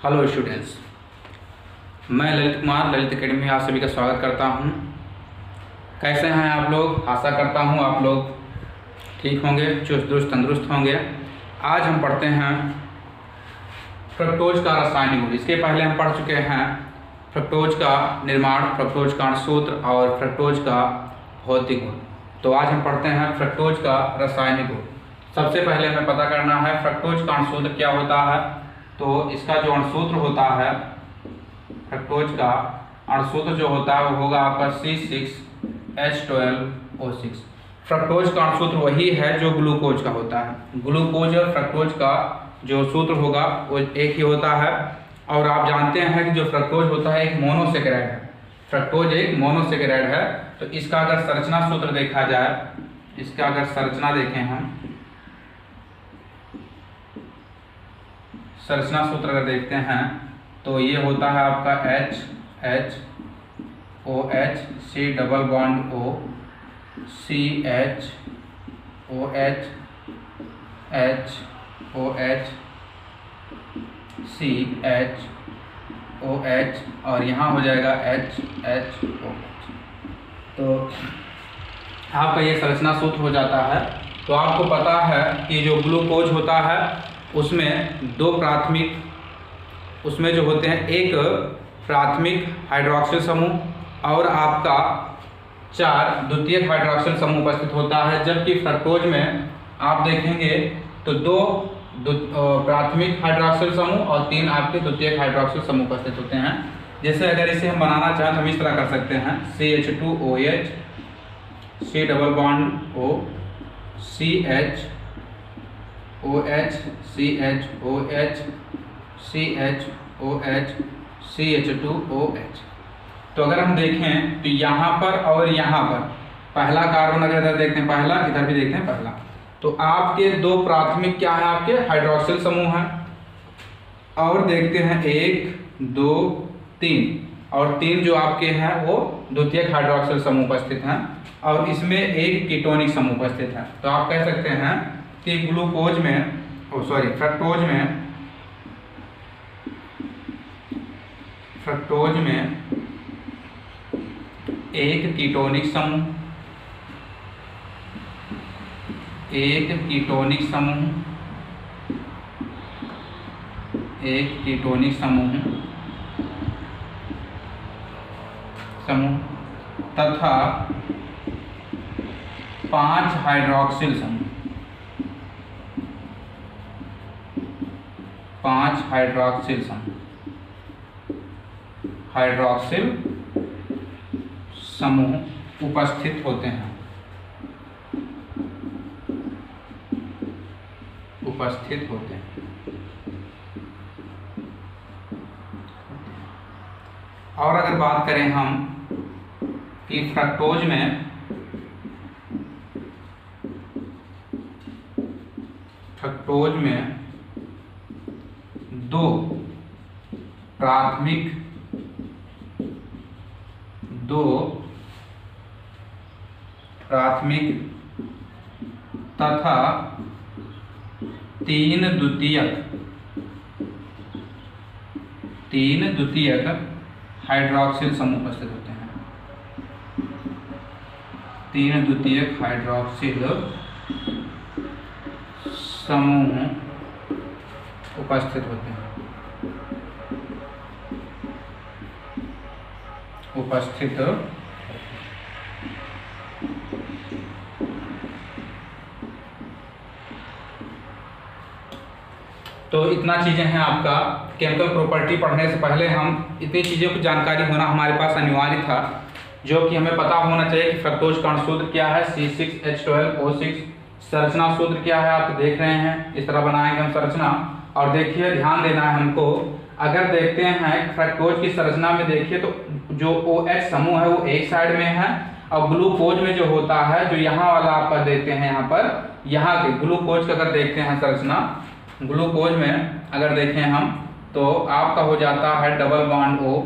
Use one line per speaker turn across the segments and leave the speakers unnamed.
Hello students, मैं Lalit Kumar Lalit academy में आप सभी का स्वागत करता हूं। कैसे हैं आप लोग? आशा करता हूं आप लोग ठीक होंगे, चुस्त दुरुस्त तंदुरुस्त होंगे। आज हम पढ़ते हैं फ्रक्टोज का रासायनिक गुण। इसके पहले हम पढ़ चुके हैं फ्रक्टोज का निर्माण, फ्रक्टोज का सूत्र और फ्रक्टोज का भौतिक गुण। तो आज हम पढ़ते हैं फ्रक्टोज का रासायनिक गुण। सबसे पहले हमें पता करना है फ्रक्टोज का अणुसूत्र क्या होता है। तो इसका जो अणुसूत्र होता है, फ्रक्टोज का अणुसूत्र जो होता है वो होगा आपका C6H12O6। फ्रक्टोज का अणुसूत्र वही है जो ग्लूकोज का होता है। ग्लूकोज और फ्रक्टोज का जो सूत्र होगा वो एक ही होता है। और आप जानते हैं कि जो फ्रक्टोज होता है एक मोनोसेकेराइड है। फ्रक्टोज एक मोनोसेकेराइड है। तो इसका अगर संरचना सूत्र देखा जाए, इसका अगर संरचना देखें हम, संरचना सूत्र अगर देखते हैं तो ये होता है आपका HHOH C double bond O CHOH HOH CHOH और यहाँ हो जाएगा HHOH। तो आपका ये संरचना सूत्र हो जाता है। तो आपको पता है कि जो ग्लूकोज होता है उसमें दो प्राथमिक, उसमें जो होते हैं एक प्राथमिक हाइड्रोक्सिल समूह और आपका 4 द्वितीयक हाइड्रोक्सिल समूह उपस्थित होता है। जबकि फ्रक्टोज में आप देखेंगे तो 2 प्राथमिक हाइड्रोक्सिल समूह और 3 आपके द्वितीयक हाइड्रोक्सिल समूह उपस्थित होते हैं। जैसे अगर इसे हम बनाना चाहें तो हम इस तरह कर सकते हैं CH2OH C double bond O CHOH CHOH CHOH CH2OH। तो अगर हम देखें तो यहाँ पर और यहाँ पर पहला कार्बन अगर इधर देखते हैं पहला, इधर भी देखते हैं पहला, तो आपके 2 प्राथमिक क्या है, आपके हाइड्रोक्सिल समूह हैं। और देखते हैं 1 2 3 और 3 जो आपके हैं वो द्वितीयक हाइड्रोक्सिल समूह उपस्थित हैं और इसमें एक कीटोनिक समूह उपस्थित है। तो आप कह सकते हैं कि ग्लूकोज में फ्रक्टोज में एक कीटोनिक समूह, एक कीटोनिक समूह तथा 5 हाइड्रोक्सिल समूह, 5 हाइड्रोक्सिल समूह उपस्थित होते हैं, और अगर बात करें हम कि फ्रक्टोज में 2 प्राथमिक तथा 3 द्वितीयक हाइड्रोक्सिल समूह उपस्थित होते हैं। 3 द्वितीयक हाइड्रोक्सिल समूह उपस्थित होते हैं। तो इतना चीज़ें हैं। आपका केमिकल प्रॉपर्टी पढ़ने से पहले हम इतनी चीज़ों की जानकारी होना हमारे पास अनिवार्य था, जो कि हमें पता होना चाहिए कि फ्रक्टोज का अणुसूत्र क्या है C6H12O6। संरचना सूत्र क्या है आप देख रहे हैं, इस तरह बनाएंगे हम संरचना। और देखिए ध्यान देना है हमको, अगर देखते हैं फ्रक्टोज की संरचना में देखिए तो जो OH समूह है वो एक साइड में है और ग्लूकोज में जो होता है, जो यहाँ वाला आपका देखते हैं, यहाँ पर यहाँ के ग्लूकोज का अगर देखते हैं संरचना, ग्लूकोज में अगर देखें हम तो आपका हो जाता है डबल बॉन्ड O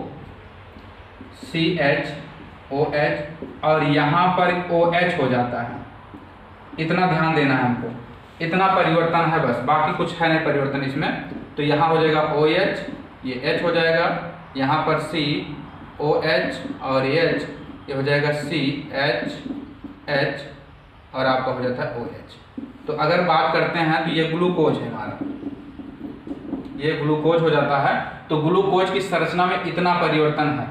CHOH और यहाँ पर OH हो जाता है। इतना ध्यान देना है हमको, इतना परिवर्तन है बस, बाकी कुछ है नहीं परिवर्तन इसमें। तो यहाँ हो जाएगा OH ये H हो जाएगा, यहाँ पर COH और H, ये हो जाएगा CH और आपका हो जाता है OH। तो अगर बात करते हैं तो ये ग्लूकोज है हमारा, ये ग्लूकोज हो जाता है। तो ग्लूकोज की संरचना में इतना परिवर्तन है।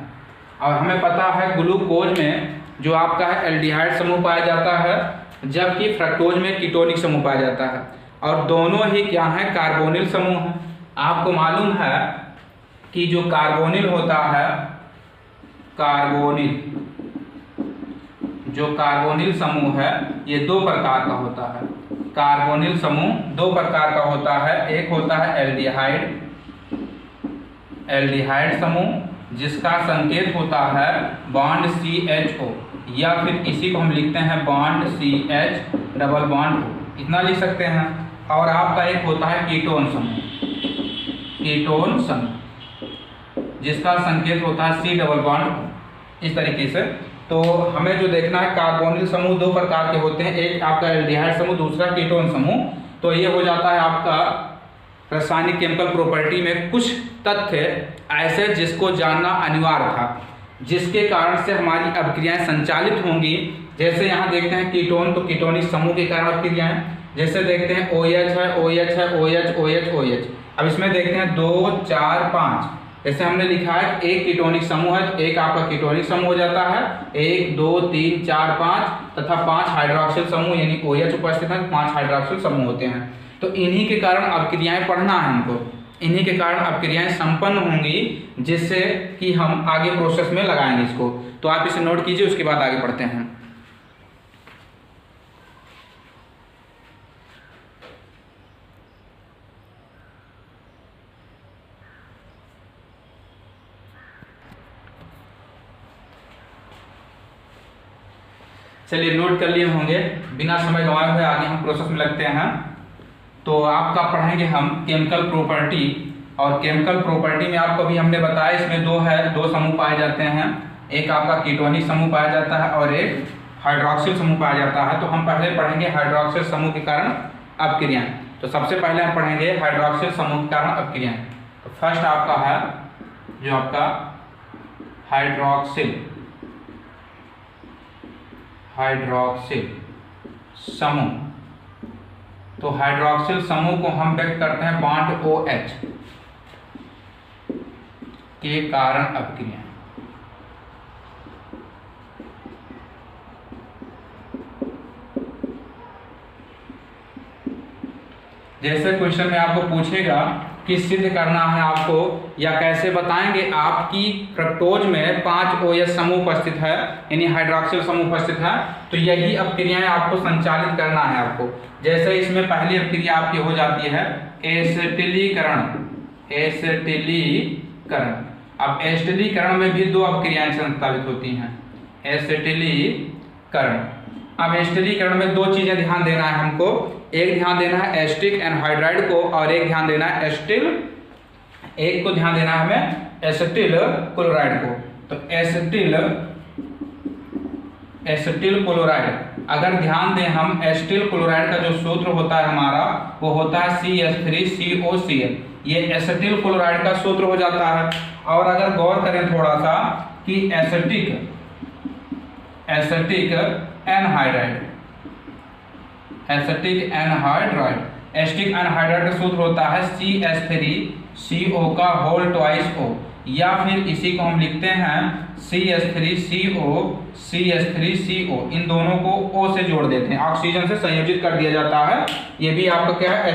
और हमें पता है ग्लूकोज में जो आपका है एल्डिहाइड समूह पाया जाता है, जबकि फ्रक्टोज में कीटोनिक समूह पाया जाता है, और दोनों ही क्या है, कार्बोनिल समूह है। आपको मालूम है कि जो कार्बोनिल होता है, जो कार्बोनिल समूह है ये दो प्रकार का होता है। कार्बोनिल समूह दो प्रकार का होता है। एक होता है एल्डिहाइड समूह जिसका संकेत होता है बॉन्ड CHO, या फिर इसी को हम लिखते हैं bond CH double bond O, इतना लिख सकते हैं। और आपका एक होता है कीटोन समूह जिसका संकेत होता है C डबल बॉन्ड O, इस तरीके से। तो हमें जो देखना है, कार्बोनिल समूह दो प्रकार के होते हैं, एक आपका एल्डिहाइड समूह, दूसरा कीटोन समूह। तो ये हो जाता है आपका रासायनिक केमिकल प्रॉपर्टी में कुछ तथ्य ऐसे जिसको जानना अनिवार्य था, जिसके कारण से हमारी अभिक्रियाएं संचालित होंगी। जैसे यहाँ देखते हैं कीटोन, तो कीटोनिक समूह के कारण अभिक्रियाएं, जैसे देखते हैं OH है, OH है, OH OH OH। अब इसमें देखते हैं 2 4 5, जैसे हमने लिखा है एक कीटोनिक समूह है तो एक आपका कीटोनिक समूह हो जाता है, 1 2 3 4 5 तथा 5 हाइड्रोक्सिल समूह यानी OH उपस्थित है, 5 हाइड्रोक्सिल समूह होते हैं। तो इन्हीं के कारण अभिक्रियाएं पढ़ना है हमको, इन्हीं के कारण अभिक्रियाएं संपन्न होंगी, जिससे कि हम आगे प्रोसेस में लगाएंगे इसको। तो आप इसे नोट कीजिए, उसके बाद आगे पढ़ते हैं। चलिए नोट कर लिए होंगे, बिना समय गंवाए हुए आगे हम प्रोसेस में लगते हैं। तो आपका पढ़ेंगे हम केमिकल प्रॉपर्टी, और केमिकल प्रॉपर्टी में आपको भी हमने बताया इसमें दो समूह पाए जाते हैं, एक आपका कीटोनिक समूह पाया जाता है और एक हाइड्रोक्सिल समूह पाया जाता है। तो हम पहले पढ़ेंगे हाइड्रोक्सिल समूह के कारण अपक्रियाएं। तो सबसे पहले हम पढ़ेंगे हाइड्रोक्सिल समूह के कारण अपक्रियाएं। तो फर्स्ट आपका है जो आपका हाइड्रोक्सिल समूह। तो हाइड्रोक्सिल समूह को हम व्यक्त करते हैं बॉन्ड OH के कारण अपक्रियाएं। जैसे क्वेश्चन में आपको पूछेगा कि सिद्ध करना है आपको, या कैसे बताएंगे आपकी फ्रक्टोज में 5 OH समूह उपस्थित है यानी हाइड्रोक्सिल समूह उपस्थित है, तो यही अपक्रियाएं आपको संचालित करना है आपको। जैसे इसमें पहली अपक्रिया आपकी हो जाती है एसिटिलीकरण। अब एसिटिलीकरण में भी दो अपक्रियाएं संचालित होती हैं, एसिटिलीकरण। अब एसिटिलीकरण में दो चीजें ध्यान देना है हमको, एक ध्यान देना है एसिटिक एनहाइड्राइड को, और एक ध्यान देना है एक को ध्यान देना है हमें एसिटिल क्लोराइड को। तो एसिटिल क्लोराइड, अगर ध्यान दें हम, एसिटिल क्लोराइड का जो सूत्र होता है हमारा वो होता है CH3COCl, ये एसिटिल क्लोराइड का सूत्र हो जाता है। और अगर गौर करें थोड़ा सा कि एसिटिक एनहाइड्राइड का सूत्र होता है CH3CO का होल ट्वाइस O, या फिर इसी को हम लिखते हैं CH3CO। इन दोनों को O से जोड़ देते हैं, ऑक्सीजन से संयोजित कर दिया जाता है। ये भी आपका क्या है,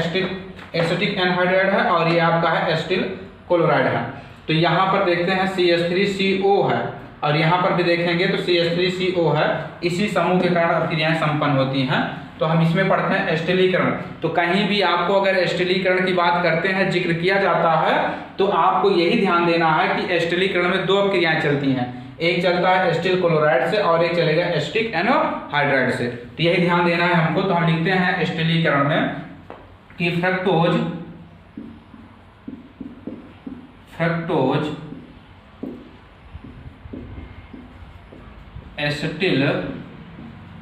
एसिटिक एनहाइड्राइड है, और ये आपका है एसिटिल क्लोराइड है। तो यहाँ पर देखते हैं CH3CO है, और यहाँ पर भी देखेंगे तो CH3CO है। इसी समूह के कारण अपक्रियाएं संपन्न होती हैं। तो हम इसमें पढ़ते हैं एसिटिलीकरण। तो कहीं भी आपको अगर एसिटिलीकरण की बात करते हैं, जिक्र किया जाता है, तो आपको यही ध्यान देना है कि एसिटिलीकरण में दो अपक्रियाएं चलती हैं, एक चलता है एसिटिल क्लोराइड से और एक चलेगा एसिटिक एनहाइड्राइड से। तो यही ध्यान देना है हमको। तो हम लिखते हैं एसिटिलीकरण में कि फ्रक्टोज एसिटिल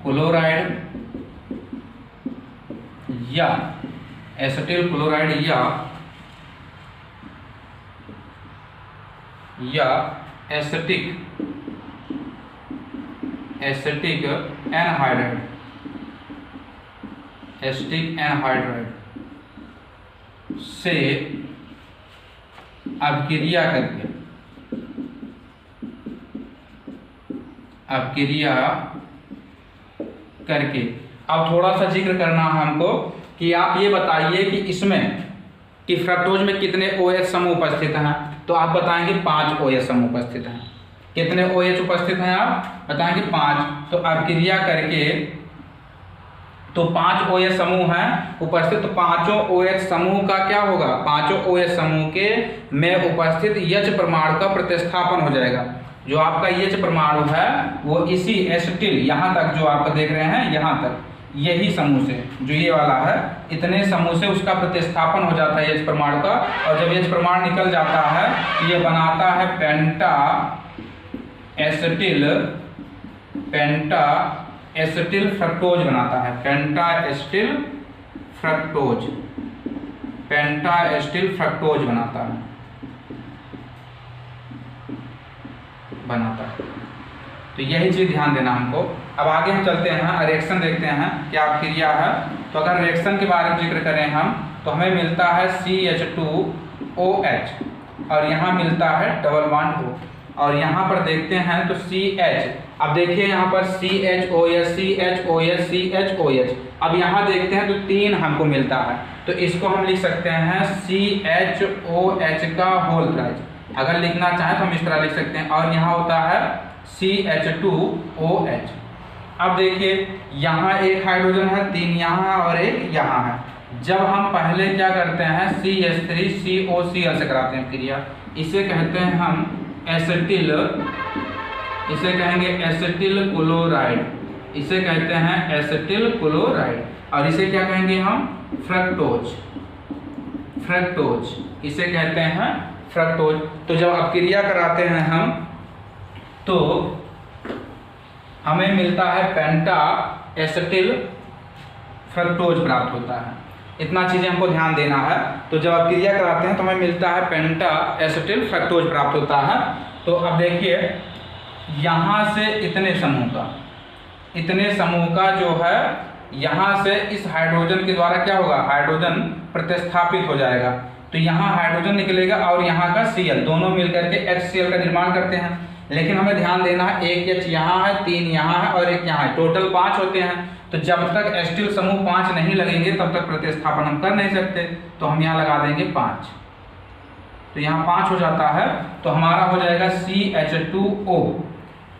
क्लोराइड या या एसिटिक एनहाइड्राइड, एसिटिक एनहाइड्राइड से अभिक्रिया करके अब थोड़ा सा जिक्र करना है हमको कि आप ये बताइए कि इसमें कि फ्रक्टोज में कितने OH समूह उपस्थित हैं। तो आप बताएंगे 5 OH समूह उपस्थित हैं। कितने OH उपस्थित हैं आप बताएंगे 5। तो अभिक्रिया करके तो 5 OH समूह हैं उपस्थित। तो पांचों OH समूह का क्या होगा, पांचों OH समूह के में उपस्थित H परमाणु का प्रतिस्थापन हो जाएगा। जो आपका H परमाणु है वो इसी एसिटिल, यहाँ तक जो आप देख रहे हैं यहाँ तक, यही समूह से, जो ये वाला है, इतने समूह से उसका प्रतिस्थापन हो जाता है H परमाणु का। और जब H परमाणु निकल जाता है ये बनाता है पेंटा एसिटिल फ्रक्टोज बनाता है, पेंटा एसिटिल फ्रक्टोज बनाता है। तो यही चीज ध्यान देना हमको। अब आगे हम चलते हैं, रिएक्शन देखते हैं क्या क्रिया है। तो अगर रिएक्शन के बारे में जिक्र करें हम, तो हमें मिलता है CH2OH और यहाँ मिलता है डबल बॉन्ड O। और यहाँ पर देखते हैं तो CH, अब देखिए यहाँ पर CHOH। अब यहाँ देखते हैं तो 3 हमको मिलता है, तो इसको हम लिख सकते हैं CHOH का होल थ्राइज। अगर लिखना चाहें तो हम इस तरह लिख सकते हैं। और यहाँ होता है CH2OH। अब देखिए यहाँ एक हाइड्रोजन है, 3 यहाँ और 1 यहाँ है। जब हम पहले क्या करते हैं CH3COCl से कराते हैं क्रिया, इसे कहते हैं हम एसिटिल, इसे कहेंगे एसिटिल क्लोराइड, इसे कहते हैं एसिटिल क्लोराइड। और इसे क्या कहेंगे हम फ्रक्टोज, इसे कहते हैं फ्रक्टोज। तो जब अपक्रिया कराते हैं हम तो हमें मिलता है पेंटा एसिटिल फ्रक्टोज प्राप्त होता है। इतना चीजें हमको ध्यान देना है। तो जब अपक्रिया कराते हैं तो हमें मिलता है पेंटा एसिटिल फ्रक्टोज प्राप्त होता है। तो अब देखिए यहाँ से इतने समूह का जो है, यहाँ से इस हाइड्रोजन के द्वारा क्या होगा, हाइड्रोजन प्रतिस्थापित हो जाएगा। तो यहाँ हाइड्रोजन निकलेगा और यहाँ का Cl, दोनों मिलकर के HCl का निर्माण करते हैं। लेकिन हमें ध्यान देना है, एक H यहाँ है, 3 यहाँ है और 1 यहाँ है, टोटल 5 होते हैं। तो जब तक एसिटिल समूह 5 नहीं लगेंगे तब तक प्रतिस्थापन हम कर नहीं सकते। तो हम यहाँ लगा देंगे 5, तो यहाँ 5 हो जाता है। तो हमारा हो जाएगा CH2O।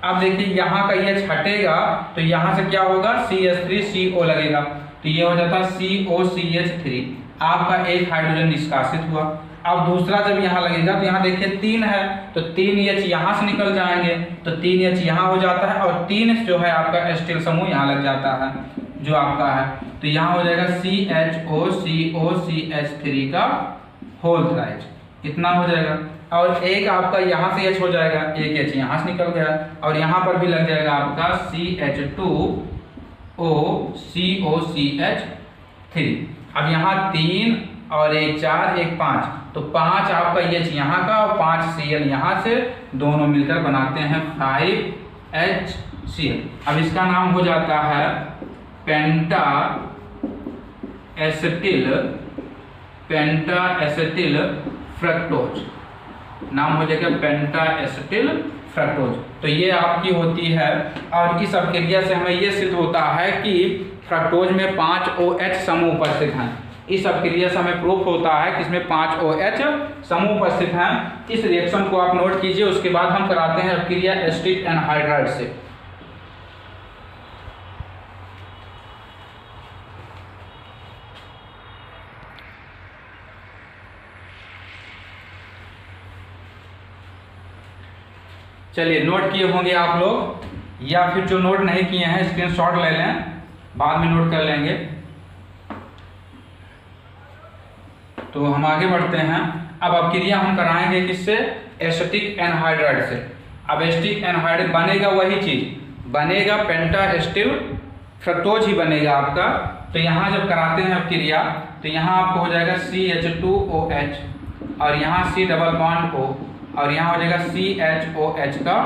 अब देखिए यहाँ का H हटेगा तो यहाँ से क्या होगा, CH3CO लगेगा, तो ये हो जाता है COCH3। आपका एक हाइड्रोजन निष्कासित हुआ। अब दूसरा जब यहाँ लगेगा तो यहाँ देखिए 3 है, तो 3 H यहाँ से निकल जाएंगे, तो 3 H यहाँ हो जाता है और 3 जो है आपका एसिटिल समूह यहाँ लग जाता है जो आपका है। तो यहाँ हो जाएगा CHOCOCH3 का होल थ्राइज, इतना हो जाएगा। और एक आपका यहाँ से H हो जाएगा, एक H यहाँ से निकल गया और यहाँ पर भी लग जाएगा आपका CH2OCOCH3। अब यहाँ 3 और 1 4, 1 5, तो 5 आपका H यहाँ का और 5 Cl यहाँ से, दोनों मिलकर बनाते हैं 5HCl। अब इसका नाम हो जाता है पेंटा एसिटिल फ्रक्टोज, नाम हो जाएगा पेंटा एसिटिल फ्रक्टोज। तो ये आपकी होती है। और इस अपक्रिया से हमें ये सिद्ध होता है कि फ्रक्टोज में 5 OH समूह उपस्थित हैं। इस अपक्रिया से हमें प्रूफ होता है कि इसमें 5 OH समूह उपस्थित हैं। इस रिएक्शन को आप नोट कीजिए। उसके बाद हम कराते हैं अपक्रिया एसिटिक एनहाइड्राइड से। चलिए, नोट किए होंगे आप लोग, या फिर जो नोट नहीं किए हैं स्क्रीनशॉट ले लें, बाद में नोट कर लेंगे। तो हम आगे बढ़ते हैं। अब अपक्रिया हम कराएंगे किससे, एसिटिक एनहाइड्राइड से। अब एसिटिक एनहाइड्राइड बनेगा वही चीज, बनेगा पेंटा एसिटिल फ्रक्टोज ही बनेगा आपका। तो यहाँ जब कराते हैं अपक्रिया तो यहाँ आपको हो जाएगा CH2OH और यहाँ C डबल बॉन्ड O और यहाँ हो जाएगा CHOH का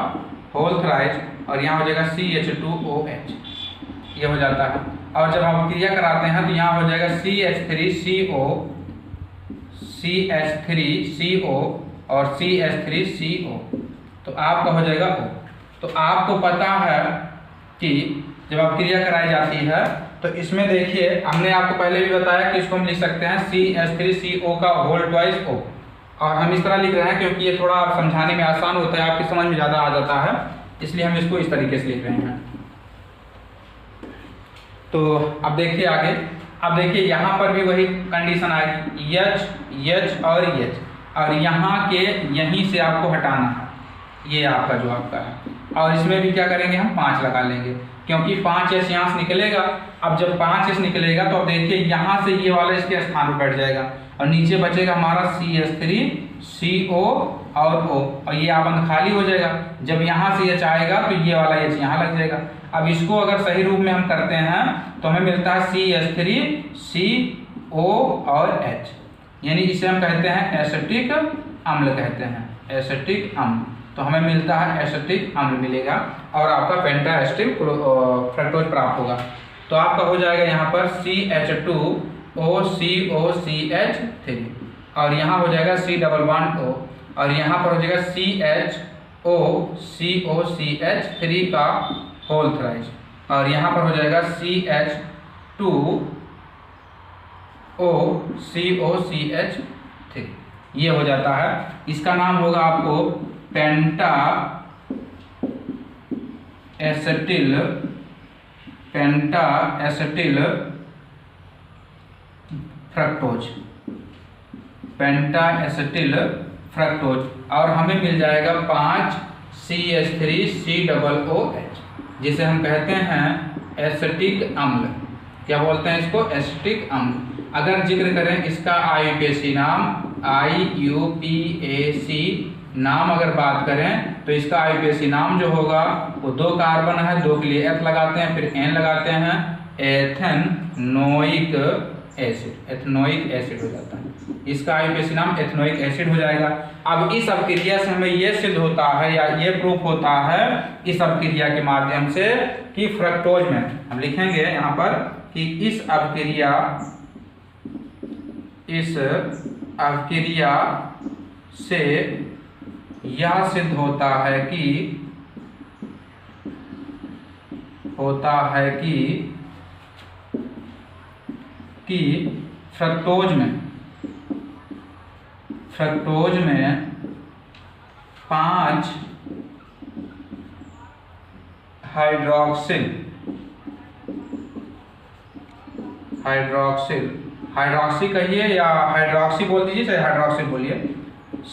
होल थ्राइज, और यहाँ हो जाएगा CH2OH, ये हो जाता है। और जब हम क्रिया कराते हैं तो यहाँ हो जाएगा CH3CO और CH3CO, तो आपका हो जाएगा O। तो आपको पता है कि जब आप क्रिया कराई जाती है तो इसमें देखिए, हमने आपको पहले भी बताया कि इसको हम लिख सकते हैं CH3CO का होल ट्वाइस O, और हम इस तरह लिख रहे हैं क्योंकि ये थोड़ा समझाने में आसान होता है, आपकी समझ में ज़्यादा आ जाता है, इसलिए हम इसको इस तरीके से लिख रहे हैं। तो अब देखिए आगे, अब देखिए यहाँ पर भी वही कंडीशन आएगी, H और यहाँ के यहीं से आपको हटाना है, ये आपका जो आपका है, और इसमें भी क्या करेंगे, हम 5 लगा लेंगे क्योंकि 5H यहाँ से निकलेगा। अब जब 5H निकलेगा तो अब देखिए यहाँ से ये वाला इसके स्थान पर बैठ जाएगा और नीचे बचेगा हमारा CH3CO और O, और ये आबंध खाली हो जाएगा। जब यहाँ से H आएगा तो ये वाला H यहाँ लग जाएगा। अब इसको अगर सही रूप में हम करते हैं तो हमें मिलता है CH3CO और H, यानी इसे हम कहते हैं एसिटिक अम्ल कहते हैं, एसिटिक अम्ल। तो हमें मिलता है एसिटिक अम्ल मिलेगा और आपका पेंटा एसिटिक फ्रक्टोज प्राप्त होगा। तो आपका हो जाएगा यहाँ पर CH2OCOCH3 और यहाँ हो जाएगा C डबल बॉन्ड O, और यहाँ पर हो जाएगा CHOCOCH3 का होल थ्राइज, और यहाँ पर हो जाएगा CH2OCOCH3, ये हो जाता है। इसका नाम होगा आपको पेंटा एसिटिल फ्रक्टोज, पेंटा एसिटिल फ्रक्टोज, और हमें मिल जाएगा 5CH3COOH, जिसे हम कहते हैं एसिटिक अम्ल। क्या बोलते हैं इसको, एसिटिक अम्ल। अगर जिक्र करें इसका IUPAC नाम, IUPAC नाम अगर बात करें तो इसका IUPAC नाम जो होगा वो 2 कार्बन है, 2 के लिए F लगाते हैं, फिर N लगाते हैं, एथेनोइक एसिड हो जाता है। इसका IUPAC नाम एथेनोइक एसिड हो जाएगा। अब इस अपक्रिया से हमें यह सिद्ध होता है या ये प्रूफ होता है इस अपक्रिया के माध्यम से कि फ्रक्टोज में, हम लिखेंगे यहाँ पर कि इस अपक्रिया से यह सिद्ध होता है कि फ्रक्टोज में 5 हाइड्रोक्सी कहिए या हाइड्रोक्सी बोल दीजिए, चाहे हाइड्रोक्सिल बोलिए,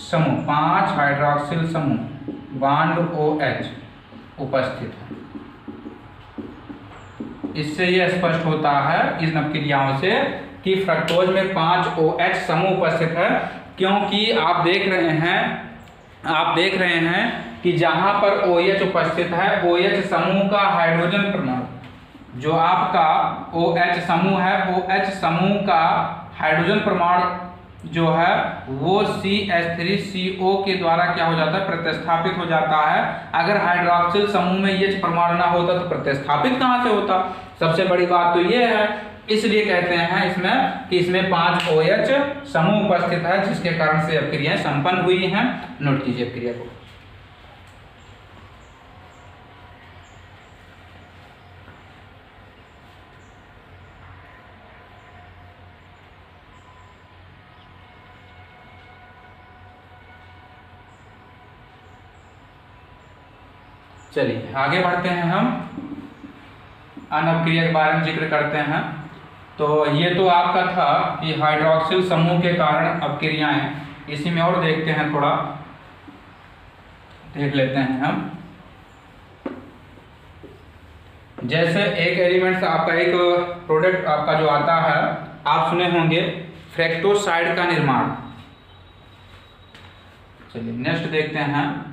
समूह 5 हाइड्रोक्सिल समूह बॉन्ड OH उपस्थित है। इससे यह स्पष्ट होता है इन अपक्रियाओं से कि फ्रक्टोज में 5 OH समूह उपस्थित है, क्योंकि आप देख रहे हैं कि जहां पर OH उपस्थित है, OH समूह का हाइड्रोजन परमाणु, जो आपका OH समूह है, OH समूह का हाइड्रोजन परमाणु जो है वो CH3CO के द्वारा क्या हो जाता है, प्रतिस्थापित हो जाता है। अगर हाइड्रोक्सिल समूह में ये परमाणु ना होता तो प्रतिस्थापित कहाँ से होता। सबसे बड़ी बात तो ये है, इसलिए कहते हैं इसमें कि इसमें 5 OH समूह उपस्थित है, जिसके कारण से अपक्रियाएं संपन्न हुई हैं। नोट कीजिए अपक्रिया को। चलिए आगे बढ़ते हैं, हम अन्य अपक्रिया के बारे में जिक्र करते हैं। तो ये तो आपका था कि हाइड्रोक्सिल समूह के कारण अपक्रियाएं, इसी में और देखते हैं, थोड़ा देख लेते हैं हम। जैसे एक एलिमेंट आपका एक प्रोडक्ट आपका जो आता है, आप सुने होंगे फ्रैक्टोसाइड का निर्माण। चलिए नेक्स्ट देखते हैं,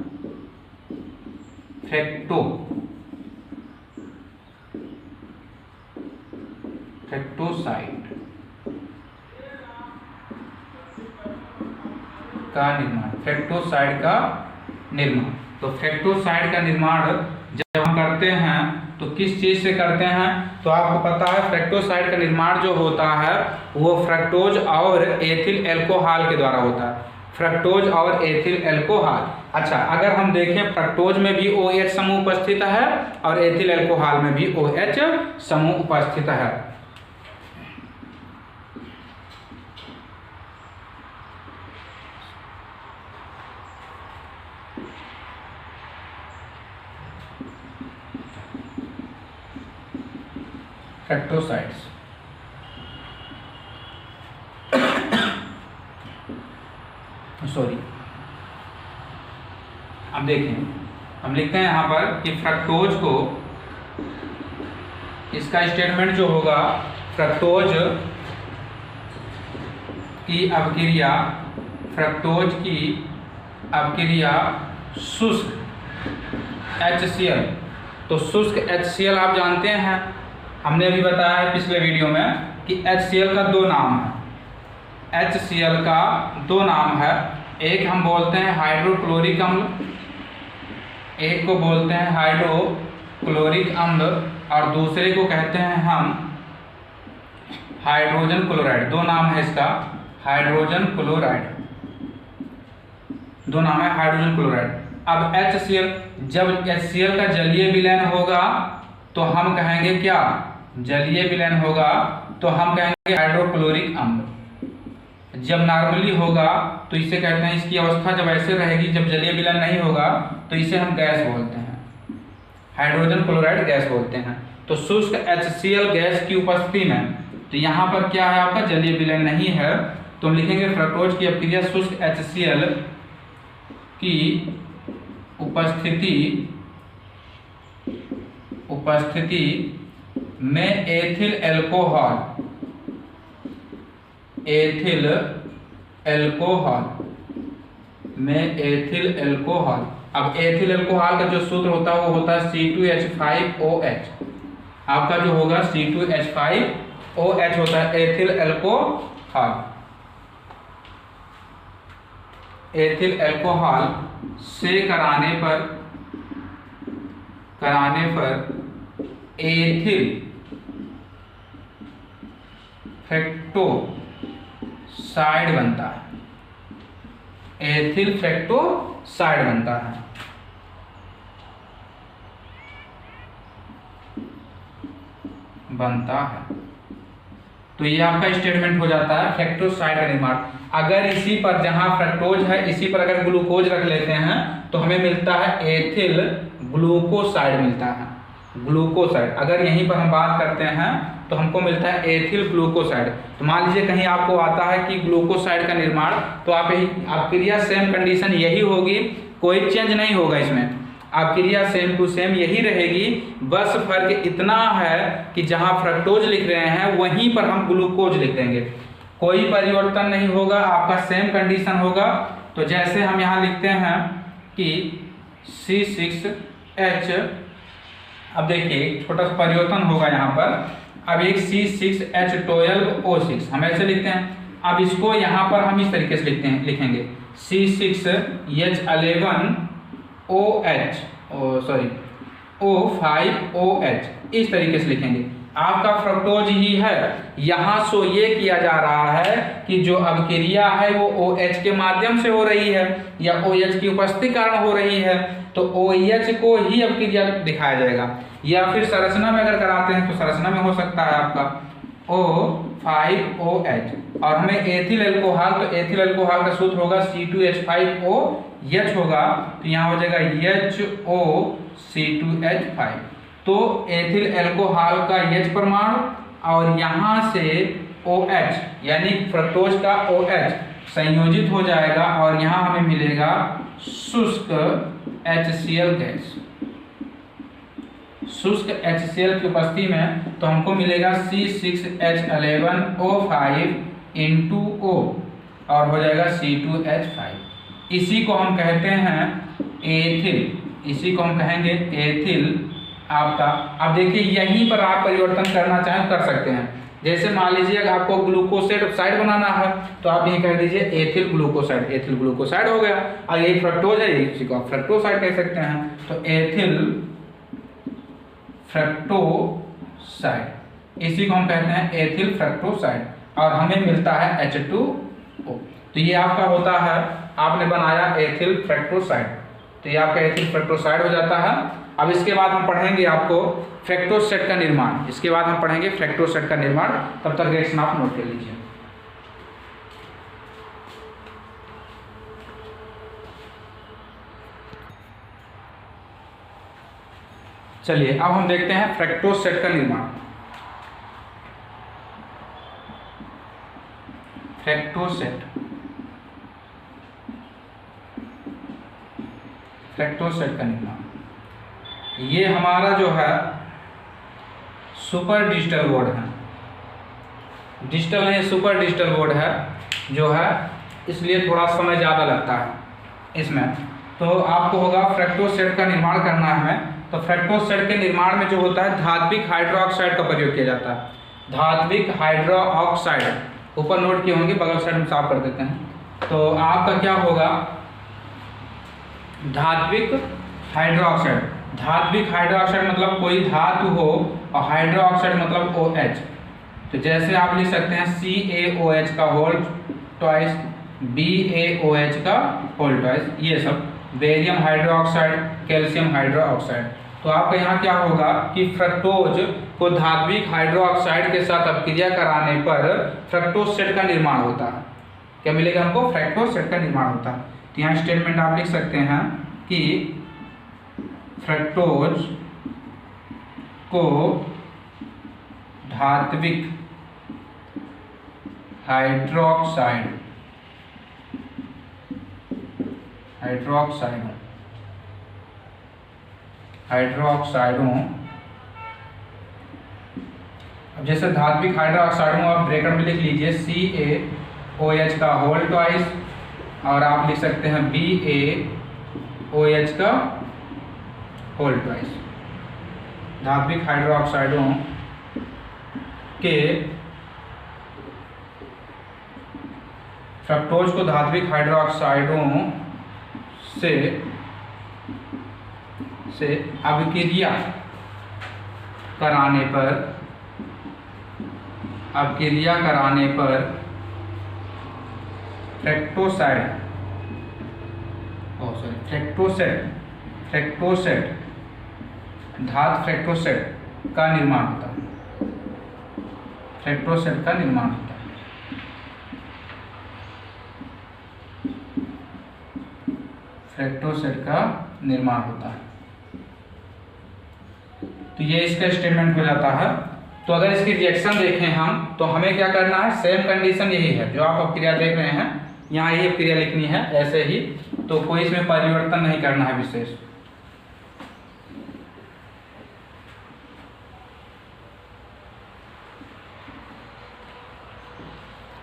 फ्रैक्टोसाइड का निर्माण, फ्रक्टोसाइड का निर्माण। तो फ्रक्टोसाइड का निर्माण जब हम करते हैं तो किस चीज से करते हैं? तो आपको पता है फ्रक्टोसाइड का निर्माण जो होता है वो फ्रक्टोज और एथिल एल्कोहल के द्वारा होता है, फ्रक्टोज और एथिल एल्कोहल। अच्छा, अगर हम देखें फ्रक्टोज में भी OH समूह उपस्थित है और एथिल एल्कोहल में भी OH समूह उपस्थित है। फ्रक्टोसाइड्स सॉरी, अब देखें हम लिखते हैं यहाँ पर कि फ्रक्टोज को, इसका स्टेटमेंट जो होगा, फ्रक्टोज की अपक्रिया, फ्रक्टोज की अपक्रिया शुष्क HCl। तो शुष्क HCl आप जानते हैं, हमने अभी बताया है पिछले वीडियो में कि HCl का दो नाम है। HCl का दो नाम है, एक हम बोलते हैं हाइड्रोक्लोरिक अम्ल, एक को बोलते हैं हाइड्रोक्लोरिक अम्ल और दूसरे को कहते हैं हम हाइड्रोजन क्लोराइड। दो नाम है इसका, हाइड्रोजन क्लोराइड, दो नाम है हाइड्रोजन क्लोराइड। अब HCl, जब HCl का जलीय विलयन होगा तो हम कहेंगे क्या? जलीय विलयन होगा तो हम कहेंगे हाइड्रोक्लोरिक अम्ल। जब नॉर्मली होगा तो इसे कहते हैं, इसकी अवस्था जब ऐसे रहेगी, जब जलीय विलयन नहीं होगा तो इसे हम गैस बोलते हैं, हाइड्रोजन क्लोराइड गैस बोलते हैं। तो शुष्क HCl गैस की उपस्थिति में, तो यहाँ पर क्या है आपका? जलीय विलयन नहीं है, तो हम लिखेंगे फ्रक्टोज की अपक्रिया शुष्क HCl की उपस्थिति में एथिल एल्कोहल, एथिल एल्कोहल में एथिल एल्कोहल। अब एथिल एल्कोहल का जो सूत्र होता है वो होता है C2H5OH। आपका जो होगा C2H5OH होता है एथिल एल्कोहल। एथिल एल्कोहल से कराने पर एथिल फ्रक्टोसाइड बनता है, एथिल फ्रक्टोसाइड बनता है। तो ये आपका स्टेटमेंट हो जाता है फ्रक्टोसाइड का निर्माण। अगर इसी पर, जहां फ्रक्टोज है इसी पर अगर ग्लूकोज रख लेते हैं तो हमें मिलता है एथिल ग्लूकोसाइड मिलता है, ग्लूकोसाइड। अगर यहीं पर हम बात करते हैं तो हमको मिलता है एथिल ग्लूकोसाइड। तो मान लीजिए कहीं आपको आता है कि ग्लूकोसाइड का निर्माण, तो आप क्रिया सेम कंडीशन यही होगी, कोई चेंज नहीं होगा इसमें, आप क्रिया सेम टू सेम यही रहेगी। बस फर्क इतना है कि जहां फ्रक्टोज लिख रहे हैं वहीं पर हम ग्लूकोज लिख देंगे, कोई परिवर्तन नहीं होगा, आपका सेम कंडीशन होगा। तो जैसे हम यहाँ लिखते हैं कि C6H, अब देखिए छोटा सा परिवर्तन होगा यहाँ पर। अब एक C6H12O6 हम ऐसे लिखते हैं। अब इसको यहाँ पर हम इस तरीके से लिखेंगे O5OH, इस तरीके से लिखेंगे। आपका फ्रक्टोज ही है, यहाँ सो ये किया जा रहा है कि जो अभिक्रिया है वो OH के माध्यम से हो रही है या OH की उपस्थिति कारण हो रही है, तो OH को ही अभिक्रिया दिखाया जाएगा। या फिर संरचना में अगर कराते हैं तो संरचना में हो सकता है आपका O5OH, और हमें एथिल एल्कोहल, तो एथिल एल्कोहल का सूत्र होगा C2H5OH होगा, तो यहाँ हो जाएगा HOC2H5। तो एथिल एल्कोहल का H परमाणु और यहाँ से OH यानी फ्रक्टोज का OH संयोजित हो जाएगा और यहाँ हमें मिलेगा शुष्क HCl गैस। शुष्क HCl की उपस्थिति में तो हमको मिलेगा C6H11O5 × O और हो जाएगा C2H5। इसी को हम कहते हैं एथिल, इसी को हम कहेंगे एथिल आपका। अब देखिए यहीं पर आप परिवर्तन करना चाहें कर सकते हैं। जैसे मान लीजिए अगर आपको ग्लूकोसाइड बनाना है तो आप यही कह दीजिए एथिल ग्लूकोसाइड हो गया। और यही फ्रक्टोज है, इसी को आप फ्रक्टोसाइड कह सकते हैं। तो एथिल फ्रक्टोसाइड, इसी को हम कहते हैं एथिल फ्रक्टोसाइड, और हमें मिलता है H2O। तो ये आपका होता है, आपने बनाया एथिल फ्रक्टोसाइड, तो ये आपका एथिल फ्रक्टोसाइड हो जाता है। अब इसके बाद हम पढ़ेंगे आपको फ्रक्टोज का निर्माण, इसके बाद हम पढ़ेंगे फ्रक्टोज का निर्माण। तब तक रिएक्शन आप नोट कर लीजिए। चलिए अब हम देखते हैं फ्रक्टोज का निर्माण। फ्रक्टोज का निर्माण, ये हमारा जो है सुपर डिजिटल बोर्ड है, डिजिटल नहीं सुपर डिजिटल बोर्ड है जो है, इसलिए थोड़ा समय ज़्यादा लगता है इसमें। तो आपको होगा फ्रक्टोज का निर्माण करना है हमें। तो फ्रक्टोज के निर्माण में जो होता है धात्विक हाइड्रोक्साइड का प्रयोग किया जाता है। धात्विक हाइड्रोक्साइड ऊपर नोट किए होंगे, बगल साइड में साफ कर देते हैं। तो आपका क्या होगा, धात्विक हाइड्रोक्साइड मतलब कोई धातु हो, और हाइड्रोक्साइड मतलब OH। तो जैसे आप लिख सकते हैं CaOH का होल ट्वाइस, BaOH का होल ट्वाइस, ये सब बेरियम हाइड्रोक्साइड, कैल्शियम हाइड्रोक्साइड। तो आपका यहाँ क्या होगा कि फ्रक्टोज को धात्विक हाइड्रोक्साइड के साथ अपक्रिया कराने पर फ्रक्टोज का निर्माण होता है। क्या मिलेगा हमको, फ्रक्टोज का निर्माण होता है। तो यहाँ स्टेटमेंट आप लिख सकते हैं कि फ्रक्टोज को धात्विक हाइड्रोक्साइडों, अब जैसे धात्विक हाइड्रोक्साइडों आप ब्रैकेट में लिख लीजिए CaOH का होल ट्वाइस, और आप लिख सकते हैं BaOH का होल ट्वाइस। धात्विक हाइड्रोक्साइडों के, फ्रक्टोज को धात्विक हाइड्रोक्साइडों से अपक्रिया कराने पर फ्रक्टोसेट धात फ्रक्टोसेट का निर्माण होता है। फ्रक्टोसेट का निर्माण होता है। फ्रक्टोसेट का निर्माण होता है। तो ये इसका स्टेटमेंट हो जाता है। तो अगर इसकी रिएक्शन देखें हम, तो हमें क्या करना है, सेम कंडीशन यही है जो आप अपक्रिया देख रहे हैं, यहाँ यही अपक्रिया लिखनी है ऐसे ही। तो कोई इसमें परिवर्तन नहीं करना है विशेष।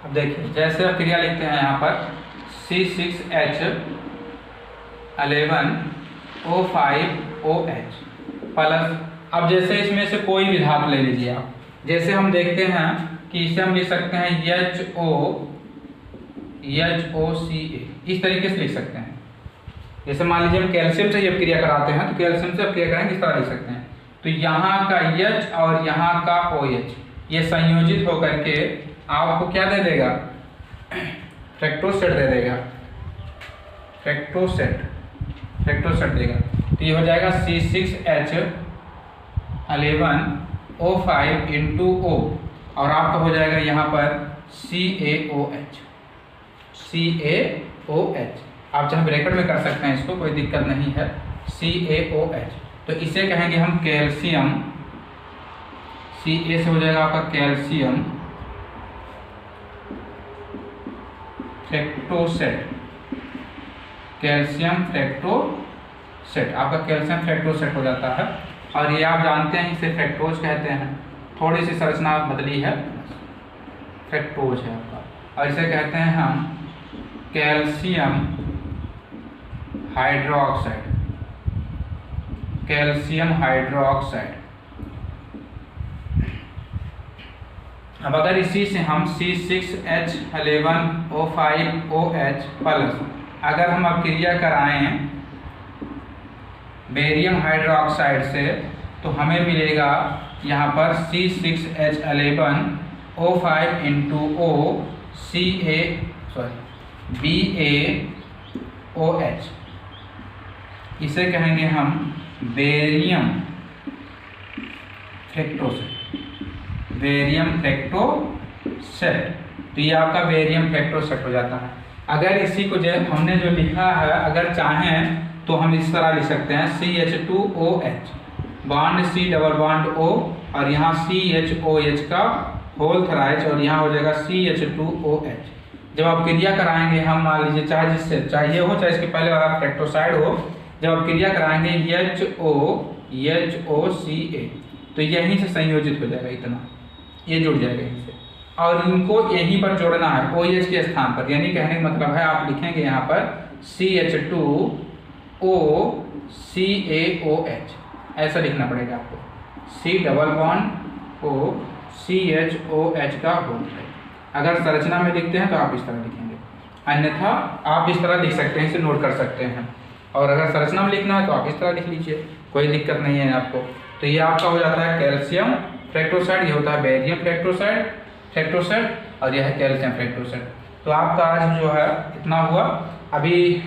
अब देखिए जैसे अपक्रिया लिखते हैं यहाँ पर C6H11O5OH प्लस, अब जैसे इसमें से कोई भी धातु ले लीजिए आप, जैसे हम देखते हैं कि इसे हम लिख सकते हैं HOCA, इस तरीके से लिख सकते हैं। जैसे मान लीजिए हम कैल्शियम से अपक्रिया कराते हैं, तो कैल्शियम से अपक्रिया कराएंगे इस तरह लिख सकते हैं। तो यहाँ का H और यहाँ का OH ये संयोजित होकर के आपको क्या दे देगा, फ्रक्टोसेट दे देगा, फ्रक्टोसेट देगा। तो ये हो जाएगा C6H11O5 इंटू O, और आपका हो जाएगा यहाँ पर CaOH। आप चाहे ब्रैकेट में कर सकते हैं इसको, कोई दिक्कत नहीं है। CaOH, तो इसे कहेंगे हम कैल्शियम, Ca से हो जाएगा आपका कैल्शियम फ्रक्टोसेट, आपका कैल्शियम फ्रक्टोसेट हो जाता है। और ये आप जानते हैं इसे फ्रक्टोज कहते हैं, थोड़ी सी संरचना बदली है, फ्रक्टोज है आपका। और इसे कहते हैं हम कैल्शियम हाइड्रोक्साइड, अब अगर इसी से हम C6H11O5OH प्लस अगर हम अपक्रिया कराएं बेरियम हाइड्रोक्साइड से तो हमें मिलेगा यहाँ पर C6H11O5 इंटू O BaOH, इसे कहेंगे हम बेरियम फ्रैक्टोसेट। तो ये आपका बेरियम फ्रैक्टोसेट हो जाता है। अगर इसी को जो हमने जो लिखा है अगर चाहें तो हम इस तरह लिख सकते हैं CH2OH bond C double bond O और यहाँ CHOH का होल थराइज और यहाँ हो जाएगा CH2OH। जब आप क्रिया कराएंगे हम मान लीजिए चाहे जिससे चाहिए हो चाहे इसके पहले वाला फ्रैक्टोसाइड हो, जब आप क्रिया कराएंगे HOCA तो यहीं से संयोजित हो जाएगा, इतना ये जुड़ जाएगा इनसे और इनको यहीं पर जोड़ना है OH के स्थान पर। यानी कहने का मतलब है आप लिखेंगे यहाँ पर CH2OCaOH, ऐसा लिखना पड़ेगा आपको। C double bond O CHOH का होल है। अगर संरचना में लिखते हैं तो आप इस तरह लिखेंगे, अन्यथा आप इस तरह लिख सकते हैं, इसे नोट कर सकते हैं। और अगर संरचना में लिखना है तो आप इस तरह लिख लीजिए, कोई दिक्कत नहीं है आपको। तो ये आपका हो जाता है कैल्शियम फ्रैक्टोसाइड, ये होता है बेरियम फ्रैक्टोसाइड और यह है कैल्शियम फ्रैक्टोसाइड। तो आपका आज जो है इतना हुआ। अभी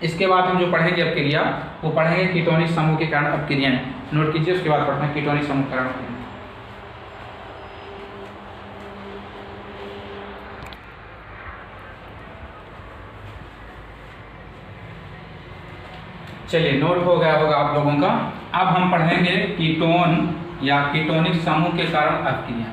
इसके बाद हम जो पढ़ेंगे अपक्रिया वो पढ़ेंगे कीटोनिक समूह के कारण अपक्रियाएं। नोट कीजिए, उसके बाद पढ़ते हैं कीटोनिक समूह के कारण अपक्रियाएं। चलिए, नोट हो गया होगा आप लोगों का। अब हम पढ़ेंगे कीटोन या कीटोनिक समूह के कारण अपक्रिया।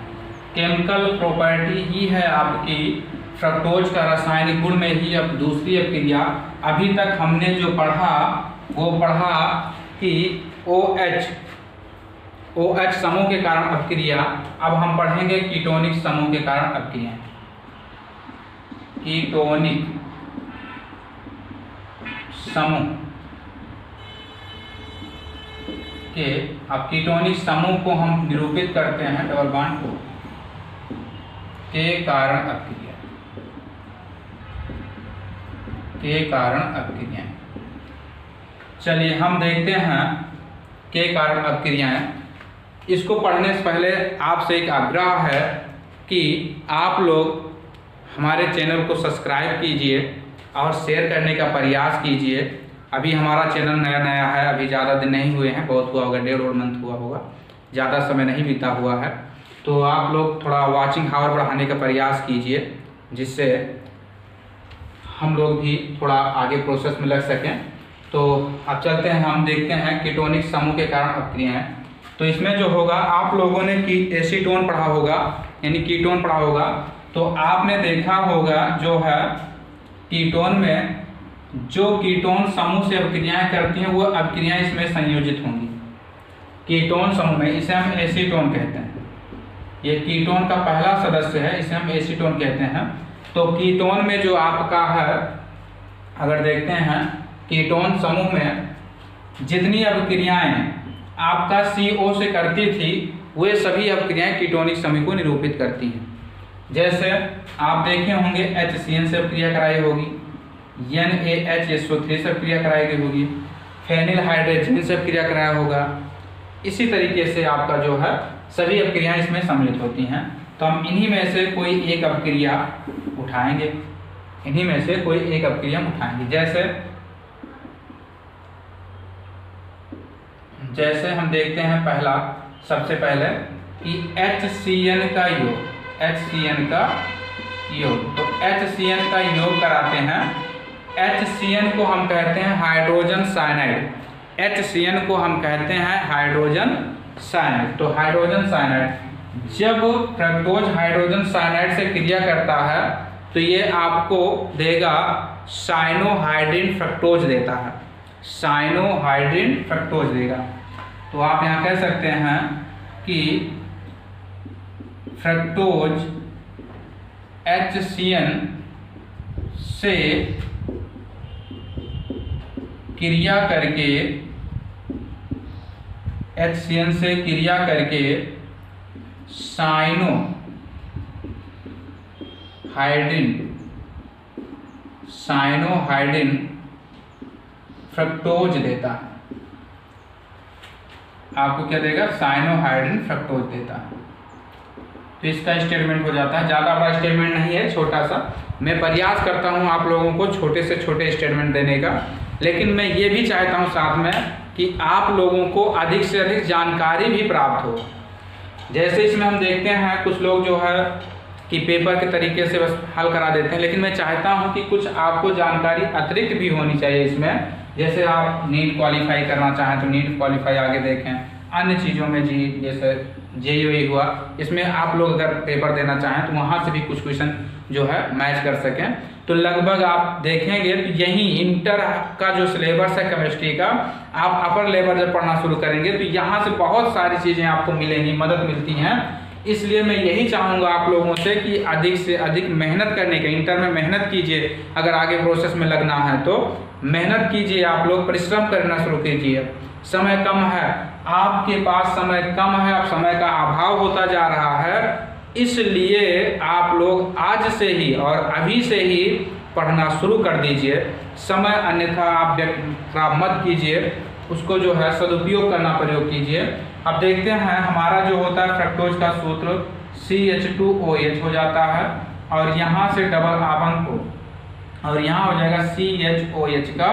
केमिकल प्रॉपर्टी ही है आपकी फ्रक्टोज का रासायनिक गुण में ही अब दूसरी अपक्रिया। अभी तक हमने जो पढ़ा वो पढ़ा कि OH समूह के कारण अपक्रिया। अब हम पढ़ेंगे कीटोनिक समूह के कारण अपक्रिया। कीटोनिक समूह के अब कीटोनिक समूह को हम निरूपित करते हैं डबल बॉन्ड O के कारण अपक्रिया, के कारण अपक्रियाएं। चलिए हम देखते हैं के कारण अपक्रियाएं। इसको पढ़ने से पहले आपसे एक आग्रह है कि आप लोग हमारे चैनल को सब्सक्राइब कीजिए और शेयर करने का प्रयास कीजिए। अभी हमारा चैनल नया है, अभी ज़्यादा दिन नहीं हुए हैं, बहुत हुआ होगा, 1.5 मंथ हुआ होगा, ज़्यादा समय नहीं बीता हुआ है। तो आप लोग थोड़ा वॉचिंग हावर बढ़ाने का प्रयास कीजिए जिससे हम लोग भी थोड़ा आगे प्रोसेस में लग सकें। तो अब चलते हैं, हम देखते हैं कीटोनिक समूह के कारण अपक्रियाएं। तो इसमें जो होगा आप लोगों ने एसीटोन पढ़ा होगा यानी कीटोन पढ़ा होगा। तो आपने देखा होगा जो है कीटोन में जो कीटोन समूह से अपक्रियाएं करती हैं वो अपक्रियाएं इसमें संयोजित होंगी कीटोन समूह में। इसे हम एसीटोन कहते हैं। ये कीटोन का पहला सदस्य है, इसे हम एसीटोन कहते हैं। तो कीटोन में जो आपका है, अगर देखते हैं कीटोन समूह में जितनी अपक्रियाएं आपका CO से करती थी वे सभी अपक्रियाएं कीटोनिक समूह को निरूपित करती हैं। जैसे आप देखे होंगे HCN से अपक्रिया कराई होगी, NaHSO3 से अपक्रिया कराई गई होगी, फेनिल हाइड्रोजन से अपक्रिया कराया होगा। इसी तरीके से आपका जो है सभी अपक्रियाएं इसमें सम्मिलित होती हैं। तो हम इन्हीं में से कोई एक अपक्रिया उठाएंगे, इन्हीं में से कोई एक अपक्रिया उठाएंगे। जैसे हम देखते हैं पहला, सबसे पहले कि HCN का योग, HCN का योग। तो HCN का योग कराते हैं। HCN को हम कहते हैं हाइड्रोजन साइनाइड, HCN को हम कहते हैं हाइड्रोजन साइनाइड। तो हाइड्रोजन साइनाइड, जब फ्रक्टोज हाइड्रोजन साइनाइड से क्रिया करता है तो ये आपको देगा साइनोहाइड्रिन फ्रक्टोज देता है, साइनोहाइड्रिन फ्रक्टोज देगा। तो आप यहाँ कह सकते हैं कि फ्रक्टोज HCN से क्रिया करके, HCN से क्रिया करके साइनो साइनोहाइड्रिन फ्रक्टोज देता है। आपको क्या देगा? साइनोहाइड्रिन फ्रक्टोज देता है। तो इसका स्टेटमेंट हो जाता है। ज़्यादा बड़ा स्टेटमेंट नहीं है, छोटा सा। मैं प्रयास करता हूँ आप लोगों को छोटे से छोटे स्टेटमेंट देने का, लेकिन मैं ये भी चाहता हूँ साथ में कि आप लोगों को अधिक से अधिक जानकारी भी प्राप्त हो। जैसे इसमें हम देखते हैं कुछ लोग जो है कि पेपर के तरीके से बस हल करा देते हैं, लेकिन मैं चाहता हूं कि कुछ आपको जानकारी अतिरिक्त भी होनी चाहिए इसमें। जैसे आप नीट क्वालिफाई करना चाहें तो नीट क्वालिफाई आगे देखें, अन्य चीज़ों में जी जैसे JEE हुआ, इसमें आप लोग अगर पेपर देना चाहें तो वहाँ से भी कुछ क्वेश्चन जो है मैच कर सकें। तो लगभग आप देखेंगे कि यही इंटर का जो सिलेबस है केमिस्ट्री का, आप अपर लेवल जब पढ़ना शुरू करेंगे तो यहाँ से बहुत सारी चीज़ें आपको मिलेंगी, मदद मिलती हैं। इसलिए मैं यही चाहूँगा आप लोगों से कि अधिक से अधिक मेहनत करने का, इंटर में मेहनत कीजिए। अगर आगे प्रोसेस में लगना है तो मेहनत कीजिए, आप लोग परिश्रम करना शुरू कीजिए। समय कम है, आपके पास समय कम है, अब समय का अभाव होता जा रहा है, इसलिए आप लोग आज से ही और अभी से ही पढ़ना शुरू कर दीजिए। समय अन्यथा आप खराब मत कीजिए, उसको जो है सदुपयोग करना प्रयोग कीजिए। अब देखते हैं हमारा जो होता है फ्रक्टोज का सूत्र CH2OH हो जाता है, और यहाँ से डबल आबंध को, और यहाँ हो जाएगा CHOH का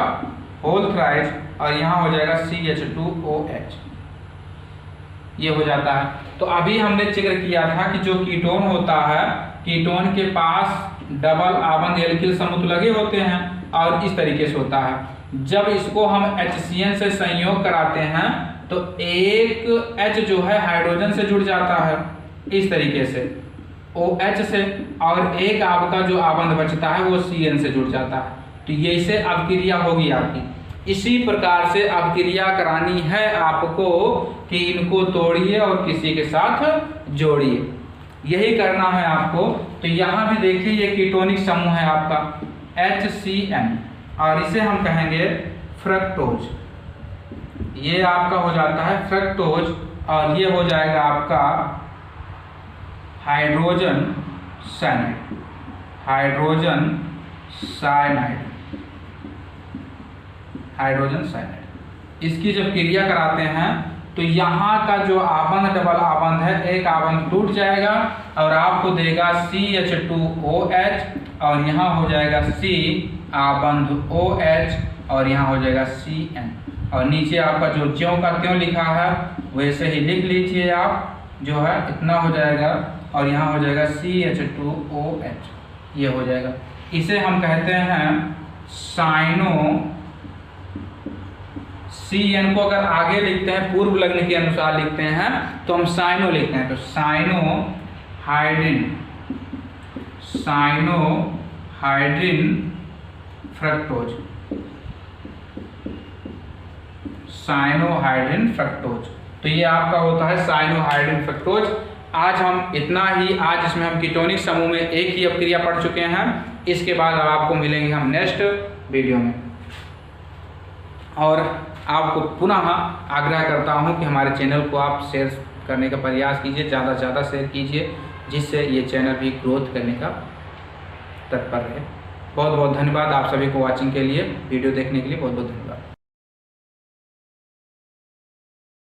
होल थ्राइस, और यहाँ हो जाएगा CH2OH, ये हो जाता है। तो अभी हमने जिक्र किया था कि जो कीटोन होता है, कीटोन के पास डबल आबंध एल्किल समूह लगे होते हैं और इस तरीके से होता है। जब इसको हम HCN से संयोग कराते हैं तो एक H जो है हाइड्रोजन से जुड़ जाता है इस तरीके से OH से, और एक आपका जो आबंध बचता है वो CN से जुड़ जाता है। तो ये इसे अवक्रिया होगी आपकी। इसी प्रकार से अवक्रिया करानी है आपको कि इनको तोड़िए और किसी के साथ जोड़िए, यही करना है आपको। तो यहाँ भी देखिए ये कीटोनिक समूह है आपका HCN, और इसे हम कहेंगे फ्रक्टोज। ये आपका हो जाता है फ्रक्टोज, और ये हो जाएगा आपका hydrogen cyanide, hydrogen cyanide, hydrogen cyanide. इसकी जब क्रिया कराते हैं तो यहाँ का जो आबंध डबल आबंध है, एक आबंध टूट जाएगा और आपको देगा CH2OH, और यहाँ हो जाएगा C आबंध OH, और यहाँ हो जाएगा CN, और नीचे आपका जो ज्यों का त्यों लिखा है वैसे ही लिख लीजिए आप, जो है इतना हो जाएगा, और यहाँ हो जाएगा CH2OH, ये हो जाएगा। इसे हम कहते हैं साइनो, CN को अगर आगे लिखते हैं पूर्व लग्न के अनुसार लिखते हैं तो हम साइनो लिखते हैं, तो cyanohydrin, cyanohydrin fructose, cyanohydrin fructose. तो ये आपका होता है साइनोहाइड्रिन फ्रक्टोज। आज हम इतना ही, आज इसमें हम कीटोनिक समूह में एक ही अपक्रिया पढ़ चुके हैं। इसके बाद अब आपको मिलेंगे हम नेक्स्ट वीडियो में, और आपको पुनः आग्रह करता हूं कि हमारे चैनल को आप शेयर करने का प्रयास कीजिए, ज़्यादा से ज़्यादा शेयर कीजिए, जिससे ये चैनल भी ग्रोथ करने का तत्पर रहे। बहुत बहुत धन्यवाद आप सभी को वॉचिंग के लिए, वीडियो देखने के लिए बहुत बहुत धन्यवाद।